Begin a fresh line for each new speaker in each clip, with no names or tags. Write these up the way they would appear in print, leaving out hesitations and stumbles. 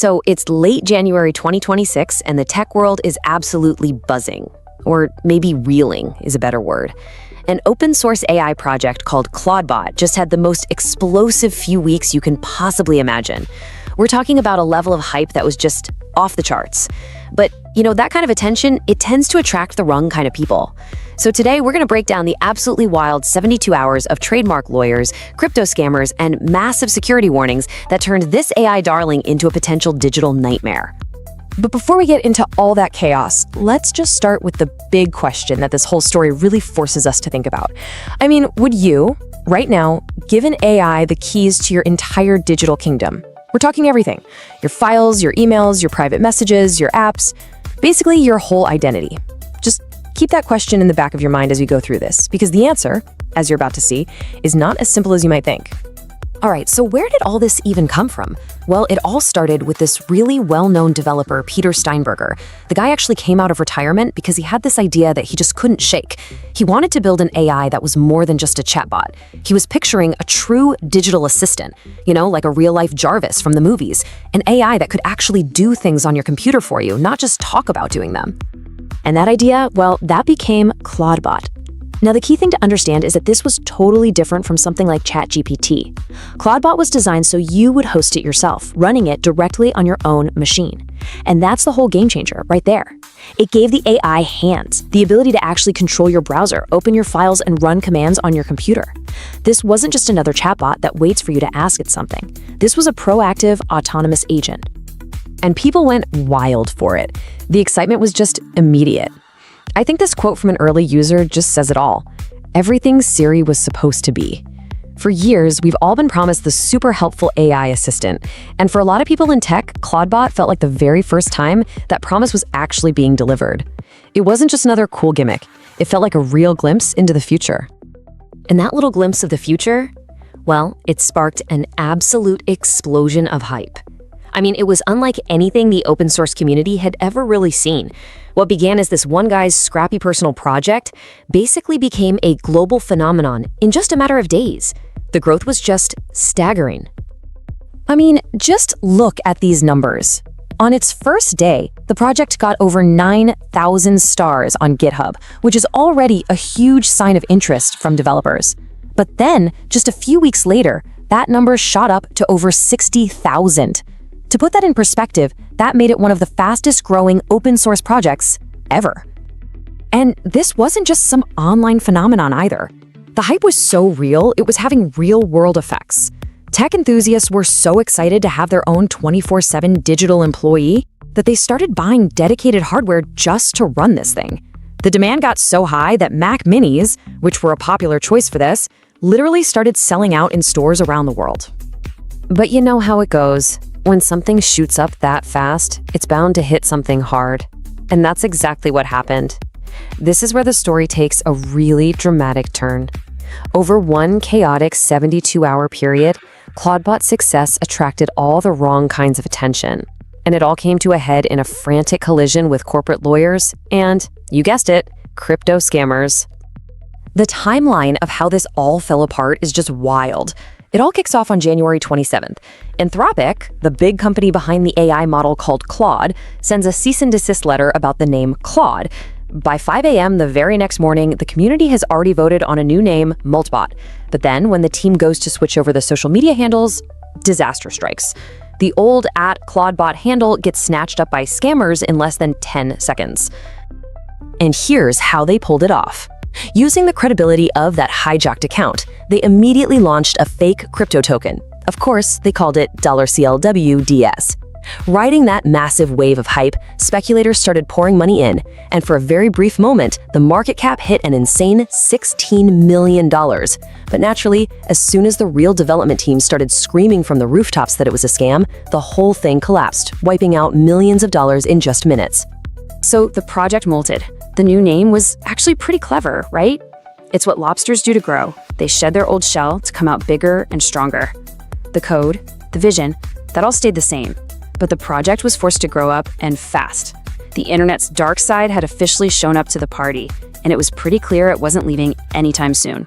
So it's late January 2026, and the tech world is absolutely buzzing. Or maybe reeling is a better word. An open source AI project called Clawdbot just had the most explosive few weeks you can possibly imagine. We're talking about a level of hype that was just off the charts. But, that kind of attention, it tends to attract the wrong kind of people. So today, we're going to break down the absolutely wild 72 hours of trademark lawyers, crypto scammers, and massive security warnings that turned this AI darling into a potential digital nightmare.
But before we get into all that chaos, let's just start with the big question that this whole story really forces us to think about. I mean, would you, right now, give an AI the keys to your entire digital kingdom? We're talking everything. Your files, your emails, your private messages, your apps, basically your whole identity. Just keep that question in the back of your mind as we go through this, because the answer, as you're about to see, is not as simple as you might think.
All right, so where did all this even come from? Well, it all started with this really well-known developer, Peter Steinberger. The guy actually came out of retirement because he had this idea that he just couldn't shake. He wanted to build an AI that was more than just a chatbot. He was picturing a true digital assistant, like a real-life Jarvis from the movies, an AI that could actually do things on your computer for you, not just talk about doing them. And that idea, well, that became Clawdbot. Now, the key thing to understand is that this was totally different from something like ChatGPT. Clawdbot was designed so you would host it yourself, running it directly on your own machine. And that's the whole game changer right there. It gave the AI hands, the ability to actually control your browser, open your files, and run commands on your computer. This wasn't just another chatbot that waits for you to ask it something. This was a proactive, autonomous agent. And people went wild for it. The excitement was just immediate. I think this quote from an early user just says it all. Everything Siri was supposed to be. For years, we've all been promised the super helpful AI assistant. And for a lot of people in tech, Clawdbot felt like the very first time that promise was actually being delivered. It wasn't just another cool gimmick. It felt like a real glimpse into the future. And that little glimpse of the future, well, it sparked an absolute explosion of hype. I mean, it was unlike anything the open source community had ever really seen. What began as this one guy's scrappy personal project basically became a global phenomenon in just a matter of days. The growth was just staggering. I mean, just look at these numbers. On its first day, the project got over 9,000 stars on GitHub, which is already a huge sign of interest from developers. But then, just a few weeks later, that number shot up to over 60,000. To put that in perspective, that made it one of the fastest growing open source projects ever. And this wasn't just some online phenomenon either. The hype was so real, it was having real world effects. Tech enthusiasts were so excited to have their own 24/7 digital employee that they started buying dedicated hardware just to run this thing. The demand got so high that Mac Minis, which were a popular choice for this, literally started selling out in stores around the world. But you know how it goes. When something shoots up that fast, it's bound to hit something hard. And that's exactly what happened. This is where the story takes a really dramatic turn. Over one chaotic 72-hour period, Clawdbot's success attracted all the wrong kinds of attention. And it all came to a head in a frantic collision with corporate lawyers and, you guessed it, crypto scammers. The timeline of how this all fell apart is just wild. It all kicks off on January 27th. Anthropic, the big company behind the AI model called Claude, sends a cease and desist letter about the name Claude. By 5 a.m. the very next morning, the community has already voted on a new name, Moltbot. But then, when the team goes to switch over the social media handles, disaster strikes. The old @Clawdbot handle gets snatched up by scammers in less than 10 seconds. And here's how they pulled it off. Using the credibility of that hijacked account, they immediately launched a fake crypto token. Of course, they called it $CLWDS. Riding that massive wave of hype, speculators started pouring money in, and for a very brief moment, the market cap hit an insane $16 million. But naturally, as soon as the real development team started screaming from the rooftops that it was a scam, the whole thing collapsed, wiping out millions of dollars in just minutes.
So the project molted. The new name was actually pretty clever, right? It's what lobsters do to grow. They shed their old shell to come out bigger and stronger. The code, the vision, that all stayed the same. But the project was forced to grow up, and fast. The internet's dark side had officially shown up to the party, and it was pretty clear it wasn't leaving anytime soon.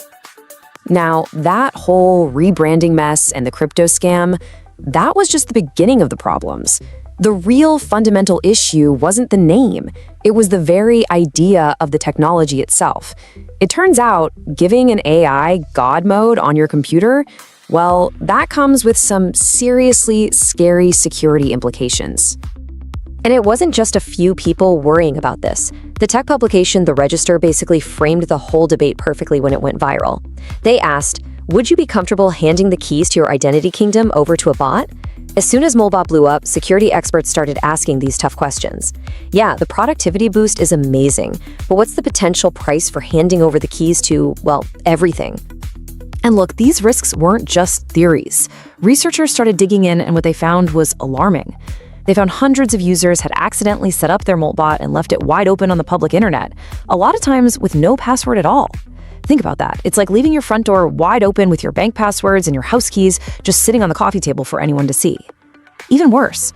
Now, that whole rebranding mess and the crypto scam, that was just the beginning of the problems.
The real fundamental issue wasn't the name. It was the very idea of the technology itself. It turns out, giving an AI God mode on your computer, well, that comes with some seriously scary security implications. And it wasn't just a few people worrying about this. The tech publication The Register basically framed the whole debate perfectly when it went viral. They asked, would you be comfortable handing the keys to your identity kingdom over to a bot? As soon as Moltbot blew up, security experts started asking these tough questions. Yeah, the productivity boost is amazing, but what's the potential price for handing over the keys to, well, everything? And look, these risks weren't just theories. Researchers started digging in, and what they found was alarming. They found hundreds of users had accidentally set up their Moltbot and left it wide open on the public internet, a lot of times with no password at all. Think about that. It's like leaving your front door wide open with your bank passwords and your house keys just sitting on the coffee table for anyone to see. Even worse,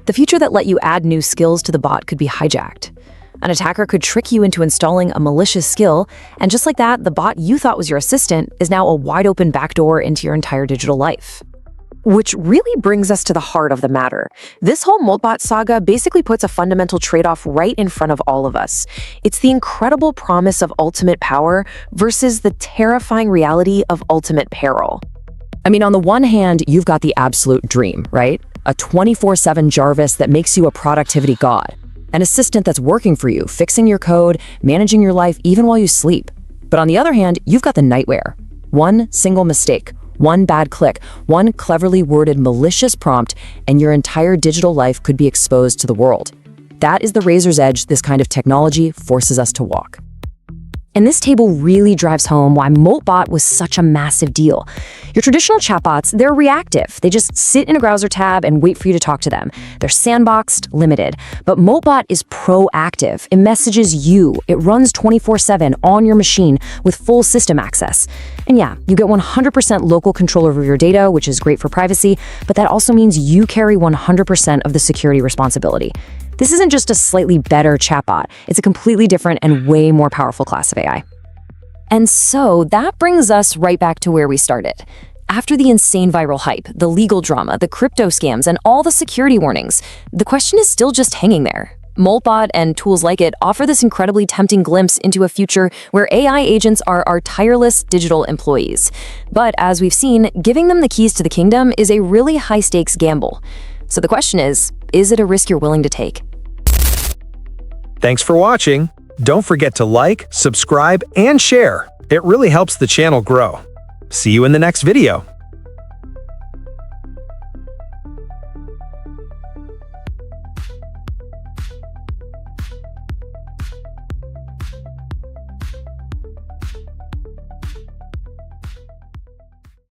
the feature that let you add new skills to the bot could be hijacked. An attacker could trick you into installing a malicious skill, and just like that, the bot you thought was your assistant is now a wide open backdoor into your entire digital life. Which really brings us to the heart of the matter. This whole Moltbot saga basically puts a fundamental trade-off right in front of all of us. It's the incredible promise of ultimate power versus the terrifying reality of ultimate peril.
I mean, on the one hand, you've got the absolute dream, right? A 24/7 Jarvis that makes you a productivity god. An assistant that's working for you, fixing your code, managing your life even while you sleep. But on the other hand, you've got the nightmare. One single mistake, one bad click, one cleverly worded malicious prompt, and your entire digital life could be exposed to the world. That is the razor's edge this kind of technology forces us to walk. And this table really drives home why Moltbot was such a massive deal. Your traditional chatbots, they're reactive. They just sit in a browser tab and wait for you to talk to them. They're sandboxed, limited. But Moltbot is proactive. It messages you. It runs 24/7 on your machine with full system access. And yeah, you get 100% local control over your data, which is great for privacy, but that also means you carry 100% of the security responsibility. This isn't just a slightly better chatbot. It's a completely different and way more powerful class of AI. And so that brings us right back to where we started. After the insane viral hype, the legal drama, the crypto scams, and all the security warnings, the question is still just hanging there. Moltbot and tools like it offer this incredibly tempting glimpse into a future where AI agents are our tireless digital employees. But as we've seen, giving them the keys to the kingdom is a really high-stakes gamble. So the question is it a risk you're willing to take?
Thanks for watching. Don't forget to like, subscribe, and share. It really helps the channel grow. See you in the next video.